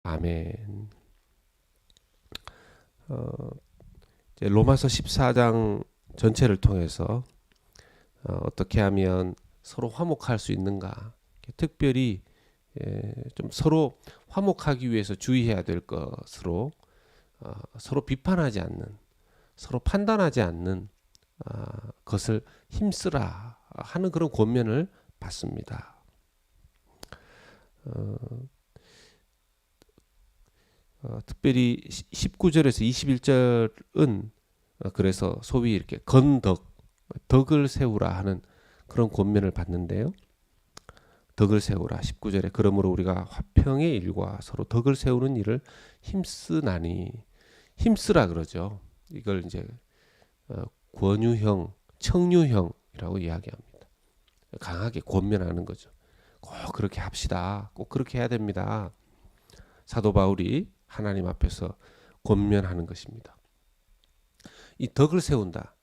아멘. 이제 로마서 14장 전체를 통해서 어떻게 하면 서로 화목할 수 있는가, 특별히 좀 서로 화목하기 위해서 주의해야 될 것으로 서로 비판하지 않는, 서로 판단하지 않는 것을 힘쓰라 하는 그런 권면을 받습니다. 특별히 19절에서 21절은 그래서 소위 이렇게 덕을 세우라 하는 그런 권면을 받는데요. 덕을 세우라. 19절에 그러므로 우리가 화평의 일과 서로 덕을 세우는 일을 힘쓰나니, 힘쓰라 그러죠. 이걸 이제 권유형, 청유형이라고 이야기합니다. 강하게 권면하는 거죠. 꼭 그렇게 합시다. 꼭 그렇게 해야 됩니다. 사도 바울이 하나님 앞에서 권면하는 것입니다. 이 덕을 세운다.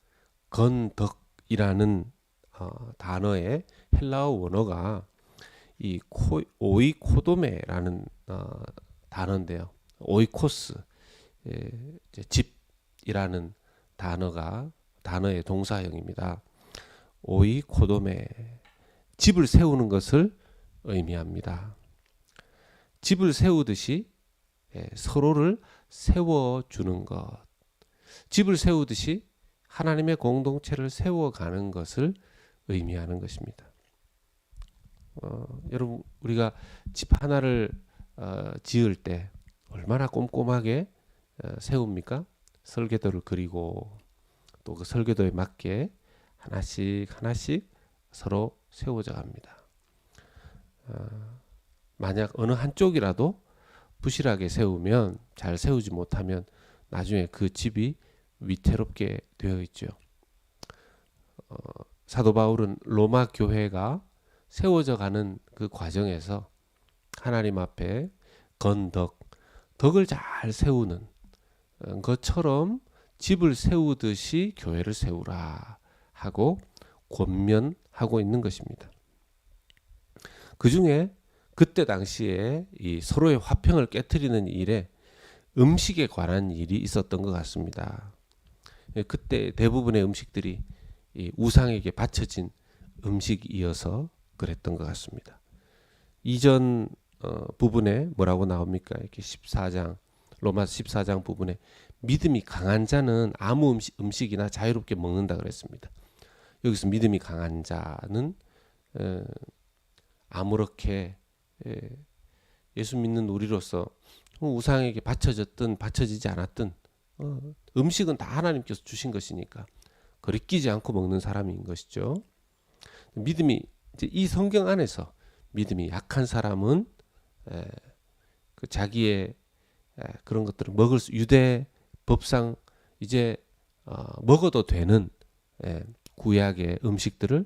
건덕이라는 단어의 헬라어 원어가 이 오이코도메라는 단어인데요. 오이코스, 집이라는 단어의 동사형입니다. 오이코도메, 집을 세우는 것을 의미합니다. 집을 세우듯이 서로를 세워주는 것, 집을 세우듯이 하나님의 공동체를 세워가는 것을 의미하는 것입니다. 여러분, 우리가 집 하나를 지을 때 얼마나 꼼꼼하게 세웁니까? 설계도를 그리고 또 그 설계도에 맞게 하나씩 서로 세워져 갑니다. 만약 어느 한쪽이라도 부실하게 세우면, 잘 세우지 못하면 나중에 그 집이 위태롭게 되어 있죠. 사도 바울은 로마 교회가 세워져 가는 그 과정에서 하나님 앞에 덕을 잘 세우는 것처럼 집을 세우듯이 교회를 세우라 하고 권면하고 있는 것입니다. 그 중에 그때 당시에 이 서로의 화평을 깨트리는 일에 음식에 관한 일이 있었던 것 같습니다. 그때 대부분의 음식들이 이 우상에게 바쳐진 음식이어서 그랬던 것 같습니다. 이전 부분에 뭐라고 나옵니까? 이렇게 14장, 로마서 14장 부분에 믿음이 강한 자는 아무 음식이나 자유롭게 먹는다 그랬습니다. 여기서 믿음이 강한 자는 아무렇게 예수 믿는 우리로서 우상에게 바쳐졌든 바쳐지지 않았든 음식은 다 하나님께서 주신 것이니까 거리끼지 않고 먹는 사람인 것이죠. 믿음이 이제 이 성경 안에서 믿음이 약한 사람은 그 자기의 그런 것들을 먹을 수, 유대 법상 이제 먹어도 되는 구약의 음식들을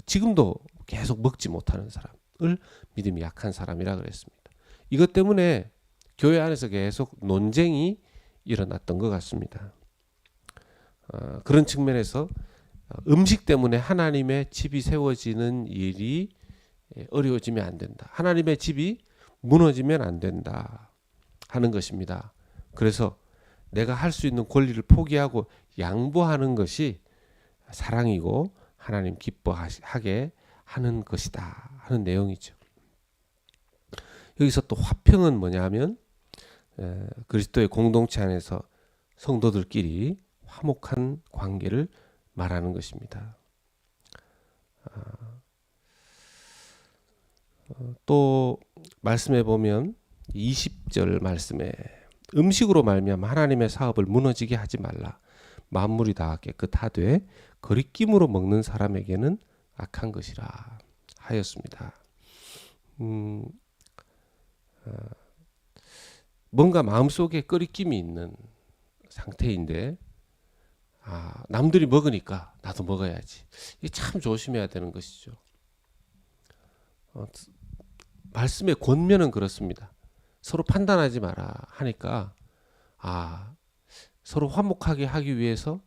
지금도 계속 먹지 못하는 사람을 믿음이 약한 사람이라 그랬습니다. 이것 때문에 교회 안에서 계속 논쟁이 일어났던 것 같습니다. 그런 측면에서 음식 때문에 하나님의 집이 세워지는 일이 어려워지면 안 된다. 하나님의 집이 무너지면 안 된다 하는 것입니다. 그래서 내가 할 수 있는 권리를 포기하고 양보하는 것이 사랑이고 하나님 기뻐하게 하는 것이다 하는 내용이죠. 여기서 또 화평은 뭐냐면 그리스도의 공동체 안에서 성도들끼리 화목한 관계를 말하는 것입니다. 또 말씀해 보면 20절 말씀에 음식으로 말미암아 하나님의 사업을 무너지게 하지 말라. 만물이 다 깨끗하되 거리낌으로 먹는 사람에게는 악한 것이라 하였습니다. 뭔가 마음속에 거리낌이 있는 상태인데 남들이 먹으니까 나도 먹어야지. 이게 참 조심해야 되는 것이죠. 말씀의 권면은 그렇습니다. 서로 판단하지 마라 하니까 서로 화목하게 하기 위해서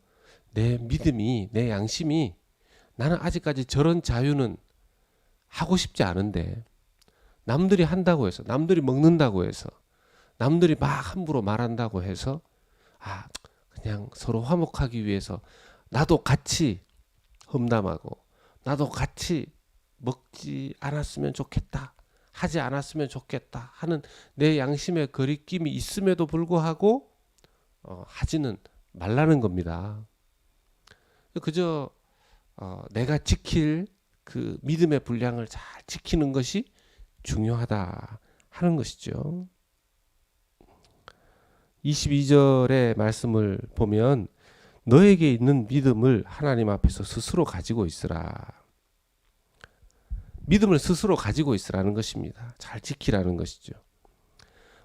내 믿음이, 내 양심이 나는 아직까지 저런 자유는 하고 싶지 않은데 남들이 한다고 해서, 남들이 먹는다고 해서 남들이 막 함부로 말한다고 해서 그냥 서로 화목하기 위해서 나도 같이 험담하고 나도 같이 먹지 않았으면 좋겠다, 하지 않았으면 좋겠다 하는 내 양심의 거리낌이 있음에도 불구하고 하지는 말라는 겁니다. 그저 내가 지킬 그 믿음의 분량을 잘 지키는 것이 중요하다 하는 것이죠. 22절의 말씀을 보면 너에게 있는 믿음을 하나님 앞에서 스스로 가지고 있으라. 믿음을 스스로 가지고 있으라는 것입니다. 잘 지키라는 것이죠.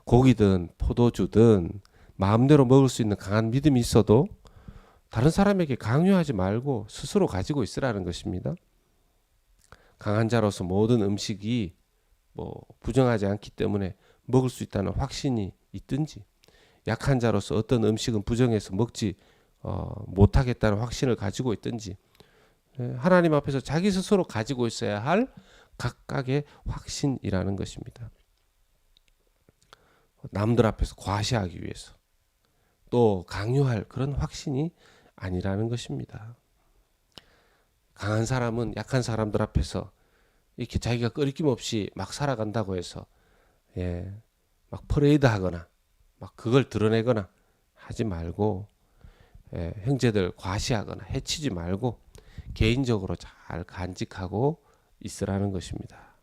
고기든 포도주든 마음대로 먹을 수 있는 강한 믿음이 있어도 다른 사람에게 강요하지 말고 스스로 가지고 있으라는 것입니다. 강한 자로서 모든 음식이 부정하지 않기 때문에 먹을 수 있다는 확신이 있든지, 약한 자로서 어떤 음식은 부정해서 먹지 못하겠다는 확신을 가지고 있든지, 하나님 앞에서 자기 스스로 가지고 있어야 할 각각의 확신이라는 것입니다. 남들 앞에서 과시하기 위해서 또 강요할 그런 확신이 아니라는 것입니다. 강한 사람은 약한 사람들 앞에서 이렇게 자기가 끄리낌 없이 막 살아간다고 해서 막 퍼레이드 하거나 막 그걸 드러내거나 하지 말고, 형제들 과시하거나 해치지 말고 개인적으로 잘 간직하고 있으라는 것입니다.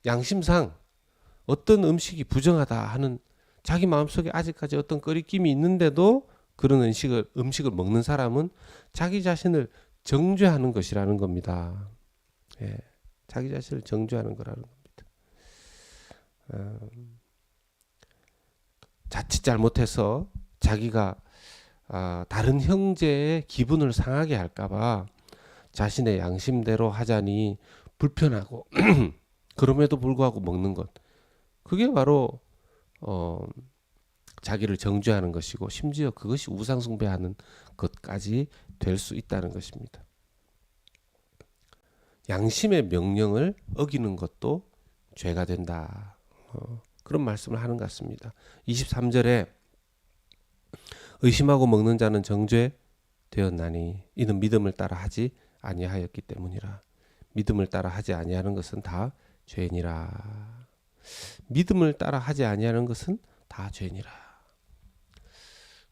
양심상 어떤 음식이 부정하다 하는 자기 마음속에 아직까지 어떤 꺼리낌이 있는데도 그런 음식을 먹는 사람은 자기 자신을 정죄하는 것이라는 겁니다. 자기 자신을 정죄하는 거라는 겁니다. 자칫 잘못해서 자기가 다른 형제의 기분을 상하게 할까봐 자신의 양심대로 하자니 불편하고 그럼에도 불구하고 먹는 것, 그게 바로 자기를 정죄하는 것이고 심지어 그것이 우상숭배하는 것까지 될 수 있다는 것입니다. 양심의 명령을 어기는 것도 죄가 된다. 그런 말씀을 하는 것 같습니다. 23절에 의심하고 먹는 자는 정죄되었나니 이는 믿음을 따라 하지 아니하였기 때문이라. 믿음을 따라 하지 아니하는 것은 다 죄니라. 믿음을 따라 하지 아니하는 것은 다 죄니라.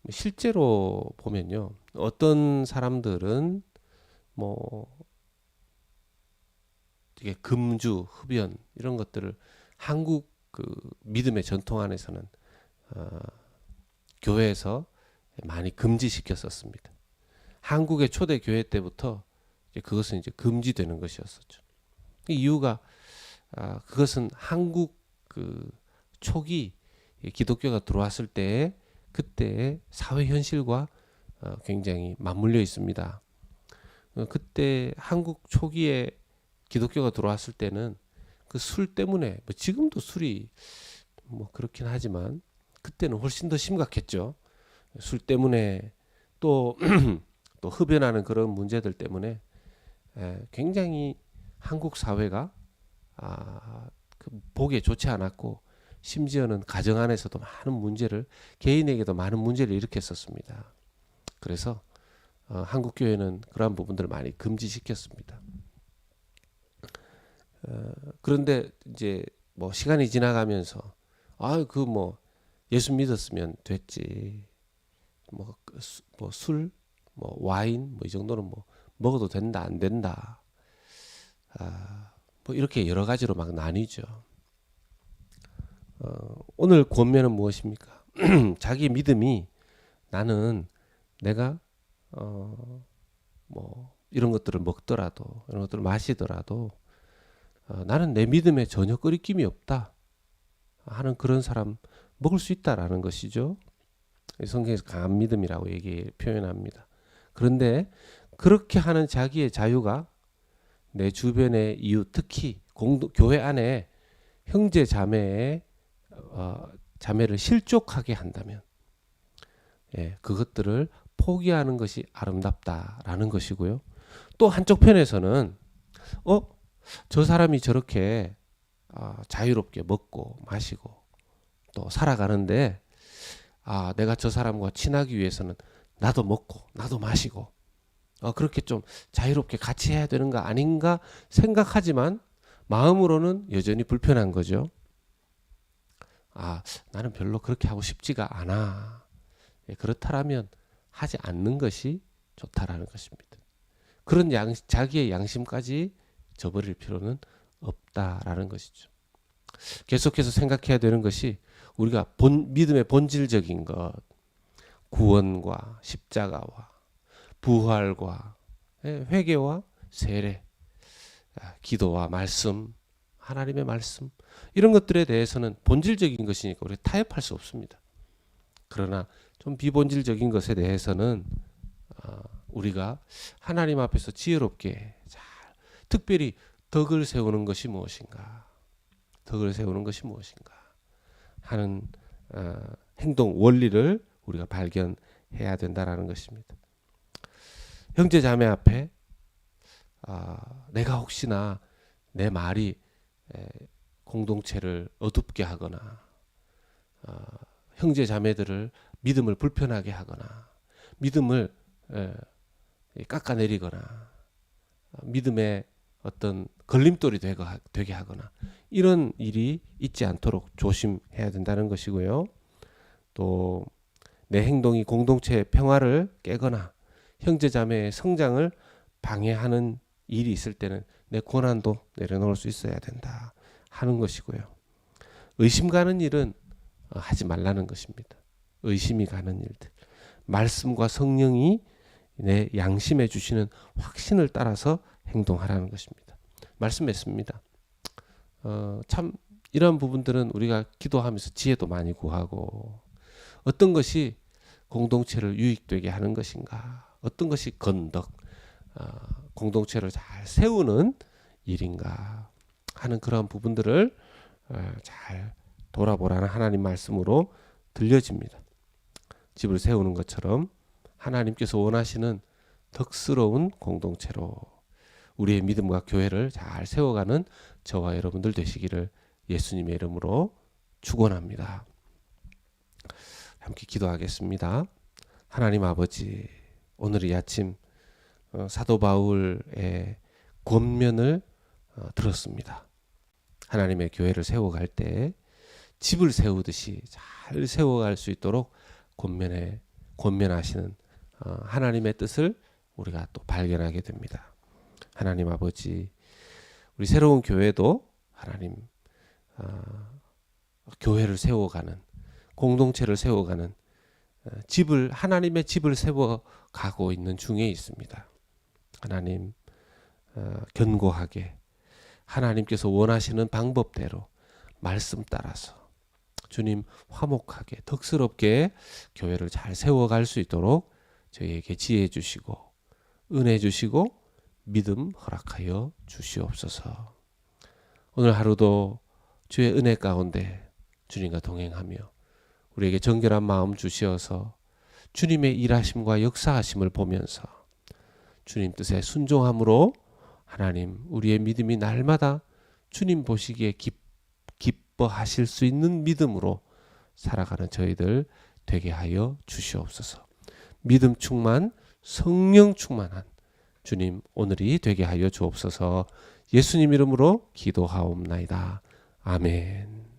실제로 보면요, 어떤 사람들은 이게 금주, 흡연 이런 것들을 한국 그 믿음의 전통 안에서는 교회에서 많이 금지시켰었습니다. 한국의 초대 교회 때부터 그것은 이제 금지되는 것이었었죠. 이유가 그것은 한국 그 초기 기독교가 들어왔을 때 그때의 사회 현실과 굉장히 맞물려 있습니다. 그때 한국 초기에 기독교가 들어왔을 때는 그 술 때문에, 지금도 술이 그렇긴 하지만 그때는 훨씬 더 심각했죠. 술 때문에 또 흡연하는 그런 문제들 때문에 굉장히 한국 사회가 보기에 좋지 않았고, 심지어는 가정 안에서도 많은 문제를, 개인에게도 많은 문제를 일으켰었습니다. 그래서 한국 교회는 그러한 부분들을 많이 금지시켰습니다. 그런데 이제 시간이 지나가면서 예수 믿었으면 됐지, 술, 와인 이 정도는 먹어도 된다 안 된다, 이렇게 여러 가지로 막 나뉘죠. 오늘 권면은 무엇입니까? 자기 믿음이 나는 내가 이런 것들을 먹더라도, 이런 것들을 마시더라도 나는 내 믿음에 전혀 꺼리낌이 없다 하는 그런 사람 먹을 수 있다라는 것이죠. 성경에서 강한 믿음이라고 표현합니다. 그런데 그렇게 하는 자기의 자유가 내 주변의 이웃, 특히 교회 안에 형제 자매의 자매를 실족하게 한다면 그것들을 포기하는 것이 아름답다라는 것이고요. 또 한쪽 편에서는 저 사람이 저렇게 자유롭게 먹고 마시고 또 살아가는데 내가 저 사람과 친하기 위해서는 나도 먹고 나도 마시고 그렇게 좀 자유롭게 같이 해야 되는 거 아닌가 생각하지만 마음으로는 여전히 불편한 거죠. 나는 별로 그렇게 하고 싶지가 않아. 그렇다라면 하지 않는 것이 좋다라는 것입니다. 그런 자기의 양심까지 저버릴 필요는 없다라는 것이죠. 계속해서 생각해야 되는 것이 우리가 믿음의 본질적인 것, 구원과 십자가와 부활과 회개와 세례, 기도와 말씀, 하나님의 말씀 이런 것들에 대해서는 본질적인 것이니까 우리가 타협할 수 없습니다. 그러나 좀 비본질적인 것에 대해서는 우리가 하나님 앞에서 지혜롭게 특별히 덕을 세우는 것이 무엇인가, 덕을 세우는 것이 무엇인가 하는 행동 원리를 우리가 발견해야 된다라는 것입니다. 형제 자매 앞에 내가 혹시나 내 말이 공동체를 어둡게 하거나 형제 자매들을 믿음을 불편하게 하거나 믿음을 깎아내리거나 믿음의 어떤 걸림돌이 되게 하거나 이런 일이 있지 않도록 조심해야 된다는 것이고요. 또 내 행동이 공동체의 평화를 깨거나 형제자매의 성장을 방해하는 일이 있을 때는 내 권한도 내려놓을 수 있어야 된다 하는 것이고요. 의심 가는 일은 하지 말라는 것입니다. 의심이 가는 일들, 말씀과 성령이 내 양심에 주시는 확신을 따라서 행동하라는 것입니다. 말씀했습니다. 참 이런 부분들은 우리가 기도하면서 지혜도 많이 구하고 어떤 것이 공동체를 유익되게 하는 것인가, 어떤 것이 건덕, 공동체를 잘 세우는 일인가 하는 그런 부분들을 잘 돌아보라는 하나님 말씀으로 들려집니다. 집을 세우는 것처럼 하나님께서 원하시는 덕스러운 공동체로 우리의 믿음과 교회를 잘 세워가는 저와 여러분들 되시기를 예수님의 이름으로 축원합니다. 함께 기도하겠습니다. 하나님 아버지, 오늘 이 아침 사도 바울의 권면을 들었습니다. 하나님의 교회를 세워갈 때 집을 세우듯이 잘 세워갈 수 있도록 권면하시는 하나님의 뜻을 우리가 또 발견하게 됩니다. 하나님 아버지, 우리 새로운 교회도 하나님 교회를 세워가는, 공동체를 세워가는 하나님의 집을 세워가고 있는 중에 있습니다. 하나님, 견고하게 하나님께서 원하시는 방법대로 말씀 따라서 주님 화목하게 덕스럽게 교회를 잘 세워갈 수 있도록 저희에게 지혜 주시고 은혜 주시고 믿음 허락하여 주시옵소서. 오늘 하루도 주의 은혜 가운데 주님과 동행하며 우리에게 정결한 마음 주시어서 주님의 일하심과 역사하심을 보면서 주님 뜻에 순종함으로 하나님 우리의 믿음이 날마다 주님 보시기에 기뻐하실 수 있는 믿음으로 살아가는 저희들 되게 하여 주시옵소서. 믿음 충만, 성령 충만한 주님 오늘이 되게 하여 주옵소서. 예수님 이름으로 기도하옵나이다. 아멘.